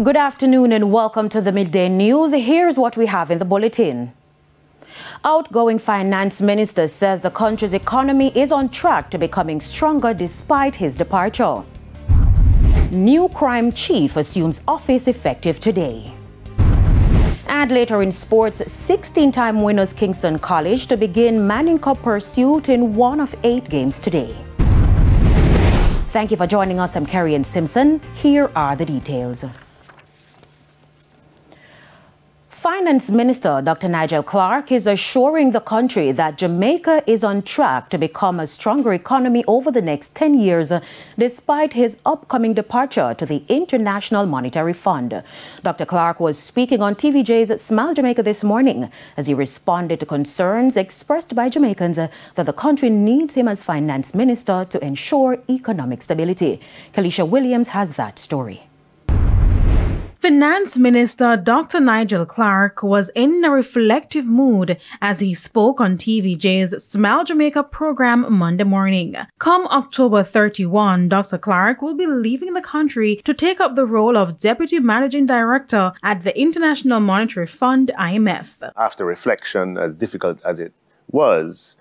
Good afternoon and welcome to the Midday News. Here's what we have in the bulletin. Outgoing Finance Minister says the country's economy is on track to becoming stronger despite his departure. New crime chief assumes office effective today. And later in sports, 16-time winners Kingston College to begin Manning Cup pursuit in one of 8 games today. Thank you for joining us. I'm Kerry-Ann Simpson. Here are the details. Finance Minister Dr. Nigel Clark is assuring the country that Jamaica is on track to become a stronger economy over the next 10 years, despite his upcoming departure to the International Monetary Fund. Dr. Clark was speaking on TVJ's Smile Jamaica this morning as he responded to concerns expressed by Jamaicans that the country needs him as Finance Minister to ensure economic stability. Kalisha Williams has that story. Finance Minister Dr. Nigel Clark was in a reflective mood as he spoke on TVJ's Smile Jamaica program Monday morning. Come October 31, Dr. Clark will be leaving the country to take up the role of Deputy Managing Director at the International Monetary Fund, IMF. After reflection, as difficult as it was,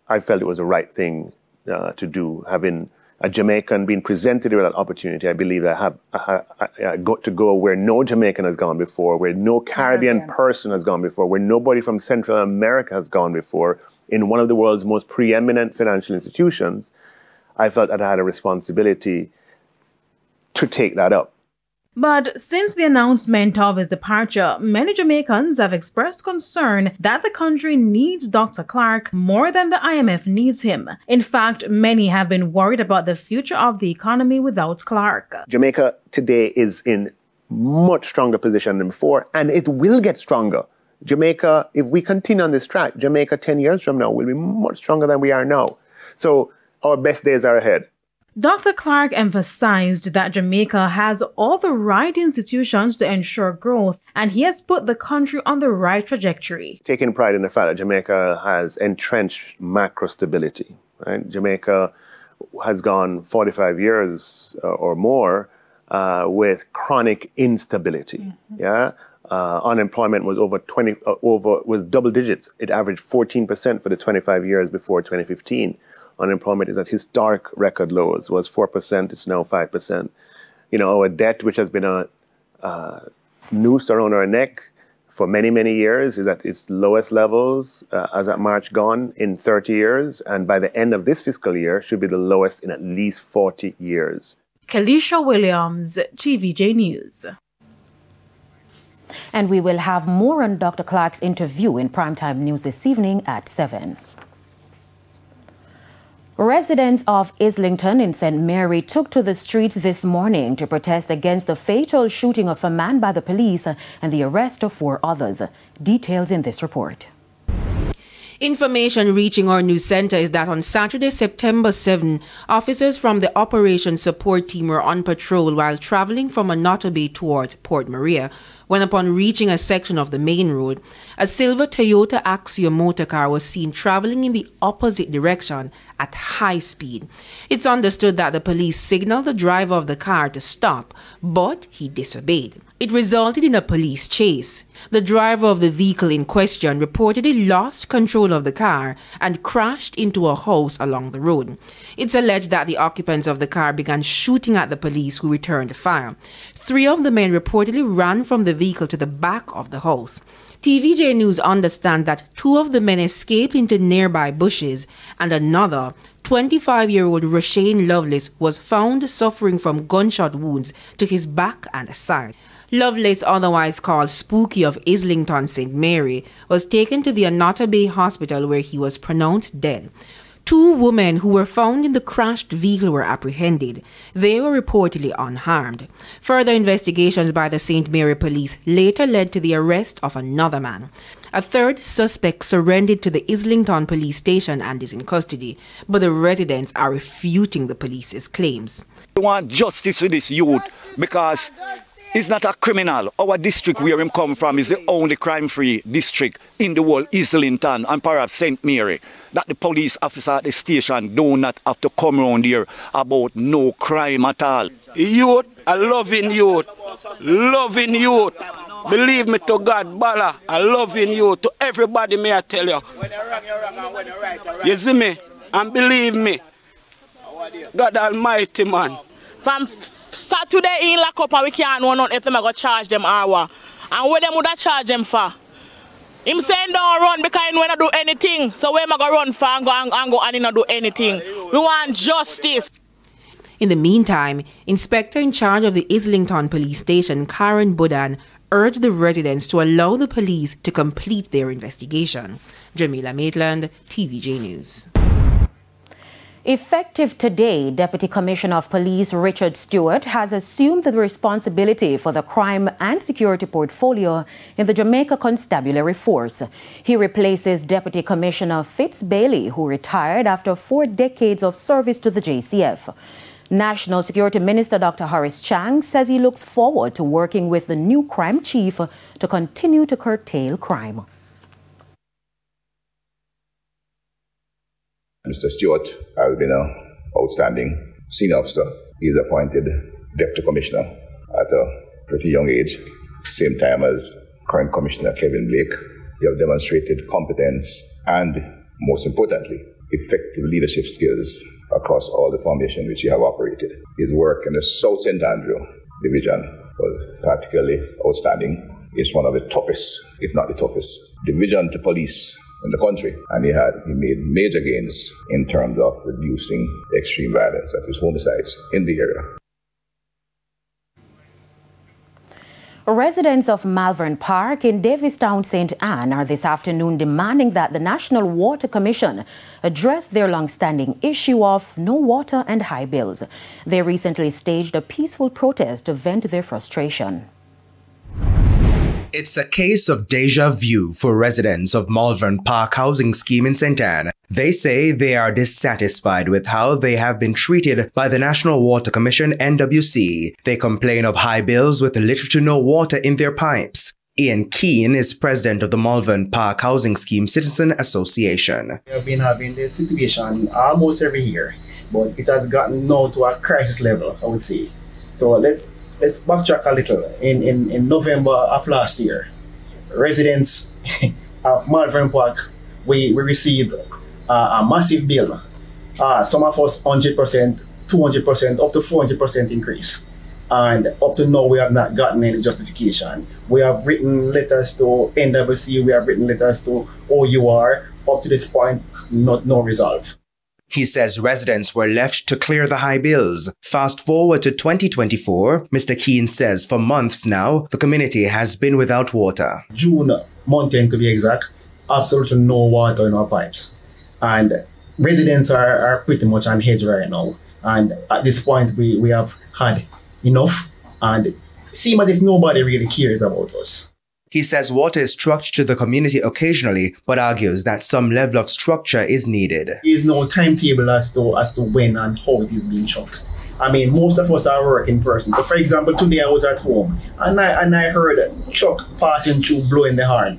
I felt it was the right thing to do, having a Jamaican being presented with that opportunity. I believe that I got to go where no Jamaican has gone before, where no Caribbean person has gone before, where nobody from Central America has gone before, in one of the world's most preeminent financial institutions. I felt that I had a responsibility to take that up. But since the announcement of his departure, many Jamaicans have expressed concern that the country needs Dr. Clark more than the IMF needs him. In fact, many have been worried about the future of the economy without Clark. Jamaica today is in much stronger position than before, and it will get stronger. Jamaica, if we continue on this track, Jamaica 10 years from now will be much stronger than we are now. So our best days are ahead. Dr. Clark emphasized that Jamaica has all the right institutions to ensure growth, and he has put the country on the right trajectory. Taking pride in the fact that Jamaica has entrenched macro stability. Right? Jamaica has gone 45 years or more with chronic instability. Yeah, unemployment was was double digits. It averaged 14% for the 25 years before 2015. Unemployment is at historic record lows. It was 4%, it's now 5%. You know, our debt, which has been a noose around our neck for many, many years, is at its lowest levels as at March gone in 30 years. And by the end of this fiscal year, should be the lowest in at least 40 years. Kalisha Williams, TVJ News. And we will have more on Dr. Clark's interview in Primetime News this evening at 7. Residents of Islington in St. Mary took to the streets this morning to protest against the fatal shooting of a man by the police and the arrest of 4 others. Details in this report. Information reaching our news center is that on Saturday, September 7, officers from the Operation Support Team were on patrol while traveling from Anoto Bay towards Port Maria, when upon reaching a section of the main road, a silver Toyota Axio motorcar was seen traveling in the opposite direction at high speed. It's understood that the police signaled the driver of the car to stop, but he disobeyed. It resulted in a police chase. The driver of the vehicle in question reportedly lost control of the car and crashed into a house along the road. It's alleged that the occupants of the car began shooting at the police, who returned fire. 3 of the men reportedly ran from the vehicle to the back of the house. TVJ News understands that 2 of the men escaped into nearby bushes, and another, 25-year-old Roshane Lovelace, was found suffering from gunshot wounds to his back and side. Lovelace, otherwise called Spooky of Islington St. Mary, was taken to the Anoto Bay Hospital where he was pronounced dead. 2 women who were found in the crashed vehicle were apprehended. They were reportedly unharmed. Further investigations by the St. Mary police later led to the arrest of another man. A 3rd suspect surrendered to the Islington police station and is in custody, but the residents are refuting the police's claims. We want justice for this youth because he's not a criminal. Our district where him come from is the only crime-free district in the whole Islington and perhaps St. Mary. That the police officer at the station do not have to come around here about no crime at all. Youth, a loving youth, loving youth. Believe me to God, Bala, a loving youth. To everybody, may I tell you. When you're wrong, you're wrong, and when you're right, you're right. You see me? And believe me, God Almighty, man. From Saturday in lock up and we can't know if them are going to charge them or what. And what them would have charge them for? Him saying don't run because he don't do anything. So where am I going to run for and go and not do anything? We want justice. In the meantime, Inspector in charge of the Islington Police Station, Karen Budan, urged the residents to allow the police to complete their investigation. Jamila Maitland, TVJ News. Effective today, Deputy Commissioner of Police Richard Stewart has assumed the responsibility for the crime and security portfolio in the Jamaica Constabulary Force. He replaces Deputy Commissioner Fitz Bailey, who retired after 4 decades of service to the JCF. National Security Minister Dr. Horace Chang says he looks forward to working with the new crime chief to continue to curtail crime. Mr. Stewart has been an outstanding senior officer. He is appointed Deputy Commissioner at a pretty young age, same time as current Commissioner Kevin Blake. He has demonstrated competence and, most importantly, effective leadership skills across all the formation which he have operated. His work in the South St. Andrew Division was particularly outstanding. It's one of the toughest, if not the toughest, division to police in the country, and he made major gains in terms of reducing extreme violence, that is homicides, in the area. Residents of Malvern Park in Davistown, St. Anne are this afternoon demanding that the National Water Commission address their long-standing issue of no water and high bills. They recently staged a peaceful protest to vent their frustration. It's a case of deja vu for residents of Malvern Park housing scheme in St. Anne. They say they are dissatisfied with how they have been treated by the National Water Commission, NWC. They complain of high bills with little to no water in their pipes. Ian Keane is president of the Malvern Park Housing Scheme Citizen Association. We have been having this situation almost every year, but it has gotten now to a crisis level, I would say. So let's backtrack a little. In November of last year, residents of Malvern Park, we received a massive bill. Some of us 100%, 200%, up to 400% increase. And up to now, we have not gotten any justification. We have written letters to NWC, we have written letters to OUR. Up to this point, no resolve. He says residents were left to clear the high bills. Fast forward to 2024, Mr. Keane says for months now, the community has been without water. June month end to be exact, absolutely no water in our pipes. And residents are pretty much on edge right now. And at this point, we have had enough, and it seems as if nobody really cares about us. He says water is trucked to the community occasionally, but argues that some level of structure is needed. There is no timetable as to when and how it is being trucked. I mean, most of us are working person. So for example, today I was at home and I heard a truck passing through blowing the horn.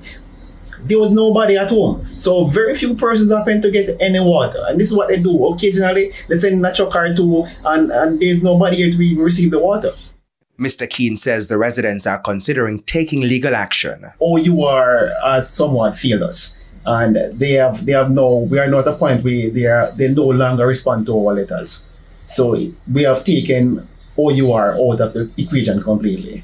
There was nobody at home. So very few persons happen to get any water. And this is what they do. Occasionally, they send a truck or two and there's nobody here to even receive the water. Mr. Keane says the residents are considering taking legal action. OUR has somewhat failed us. And we are now at a point where they no longer respond to our letters. So we have taken OUR out of the equation completely.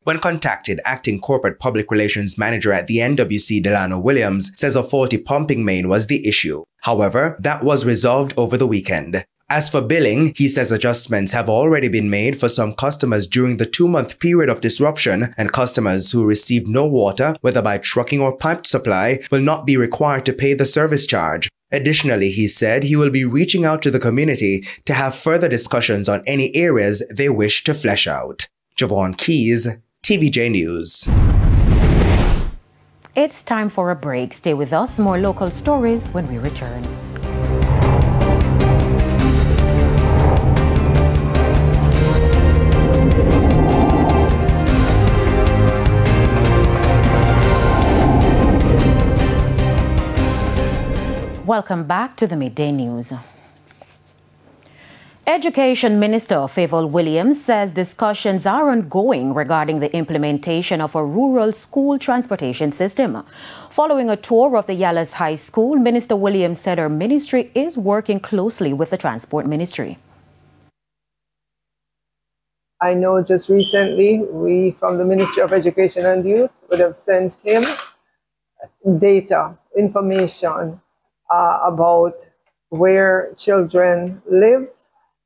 When contacted, Acting Corporate Public Relations Manager at the NWC, Delano Williams, says a faulty pumping main was the issue. However, that was resolved over the weekend. As for billing, he says adjustments have already been made for some customers during the 2-month period of disruption, and customers who received no water, whether by trucking or piped supply, will not be required to pay the service charge. Additionally, he said he will be reaching out to the community to have further discussions on any areas they wish to flesh out. Javon Keys, TVJ News. It's time for a break. Stay with us. More local stories when we return. Welcome back to the Midday News. Education Minister Favour Williams says discussions are ongoing regarding the implementation of a rural school transportation system. Following a tour of the Yallas High School, Minister Williams said her ministry is working closely with the Transport Ministry. I know just recently we from the Ministry of Education and Youth would have sent him data, information about where children live,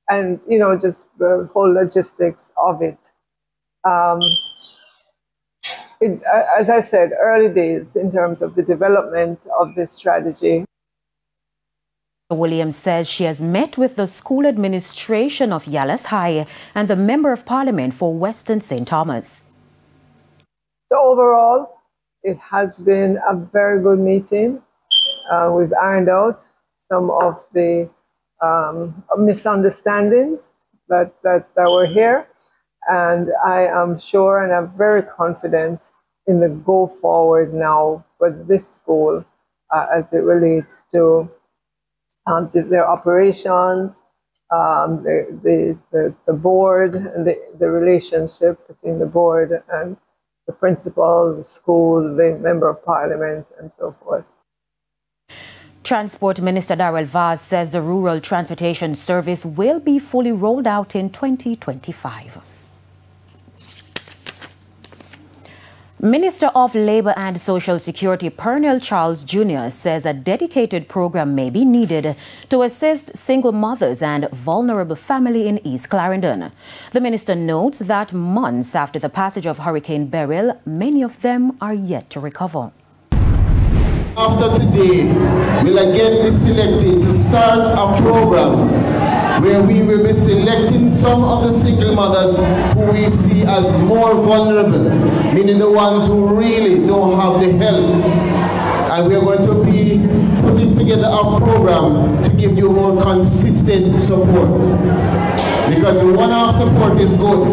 and, you know, just the whole logistics of it. As I said, early days in terms of the development of this strategy. Williams says she has met with the school administration of Yallas High and the Member of Parliament for Western St. Thomas. So overall, it has been a very good meeting. We've ironed out some of the misunderstandings that were here, and I am sure and I'm very confident in the go forward now for this school as it relates to their operations, the board, and the relationship between the board and the principal, the school, the Member of Parliament, and so forth. Transport Minister Darrell Vaz says the rural transportation service will be fully rolled out in 2025. Minister of Labour and Social Security Pernell Charles Jr. says a dedicated program may be needed to assist single mothers and vulnerable families in East Clarendon. The minister notes that months after the passage of Hurricane Beryl, many of them are yet to recover. After today, we'll again be selected to start a program where we will be selecting some of the single mothers who we see as more vulnerable, meaning the ones who really don't have the help. And we're going to be putting together a program to give you more consistent support. Because the one-off support is good,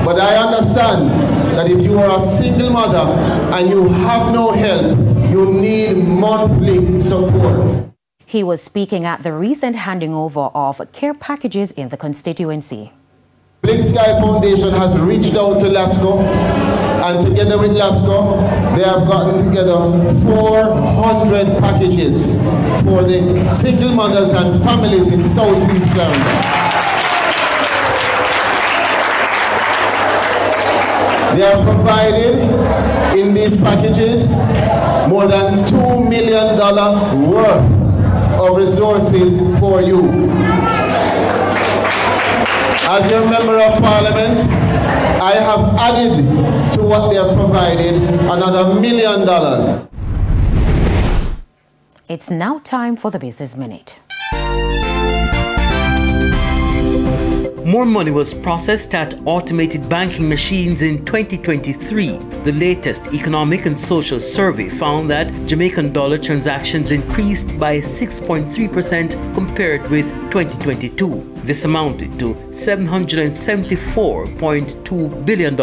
but I understand that if you are a single mother and you have no help, you need monthly support. He was speaking at the recent handing over of care packages in the constituency. Blink Sky Foundation has reached out to LASCO, and together with LASCO, they have gotten together 400 packages for the single mothers and families in Southeast Clarendon. They have provided in these packages more than $2 million worth of resources for you. As your Member of Parliament, I have added to what they have provided another $1 million. It's now time for the Business Minute. More money was processed at automated banking machines in 2023. The latest economic and social survey found that Jamaican dollar transactions increased by 6.3% compared with 2022. This amounted to $774.2 billion.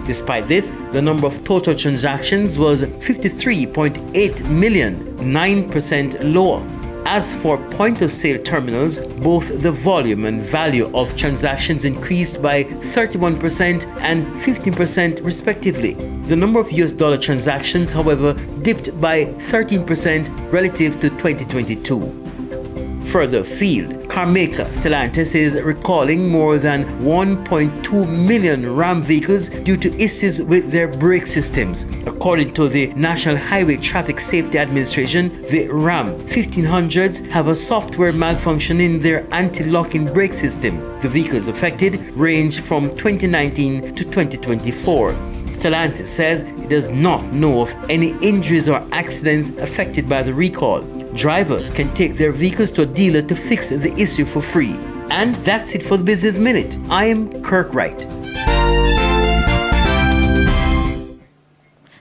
Despite this, the number of total transactions was 53.8 million, 9% lower. As for point-of-sale terminals, both the volume and value of transactions increased by 31% and 15% respectively. The number of US dollar transactions, however, dipped by 13% relative to 2022. Further afield, Jamaica Stellantis is recalling more than 1.2 million Ram vehicles due to issues with their brake systems. According to the National Highway Traffic Safety Administration, the Ram 1500s have a software malfunction in their anti-locking brake system. The vehicles affected range from 2019 to 2024. Stellantis says it does not know of any injuries or accidents affected by the recall. Drivers can take their vehicles to a dealer to fix the issue for free. And that's it for the Business Minute. I am Kirk Wright.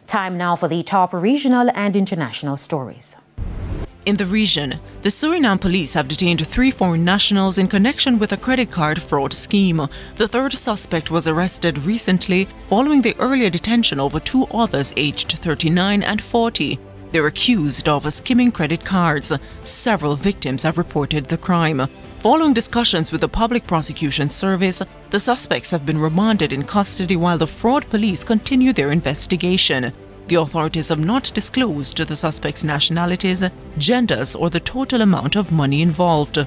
Time now for the top regional and international stories. In the region, the Suriname police have detained 3 foreign nationals in connection with a credit card fraud scheme. The third suspect was arrested recently following the earlier detention of 2 others aged 39 and 40. They're accused of skimming credit cards. Several victims have reported the crime. Following discussions with the Public Prosecution Service, the suspects have been remanded in custody while the fraud police continue their investigation. The authorities have not disclosed the suspects' nationalities, genders, or the total amount of money involved.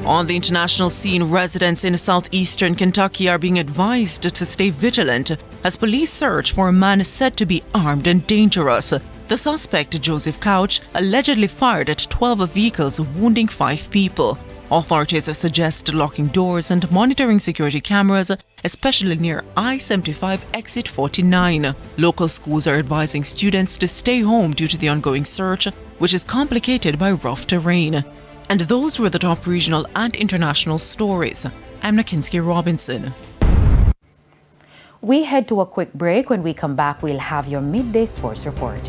On the international scene, residents in southeastern Kentucky are being advised to stay vigilant as police search for a man said to be armed and dangerous. The suspect, Joseph Couch, allegedly fired at 12 vehicles, wounding 5 people. Authorities suggest locking doors and monitoring security cameras, especially near I-75 exit 49. Local schools are advising students to stay home due to the ongoing search, which is complicated by rough terrain. And those were the top regional and international stories. I'm Nakinsky Robinson. We head to a quick break. When we come back, we'll have your midday sports report.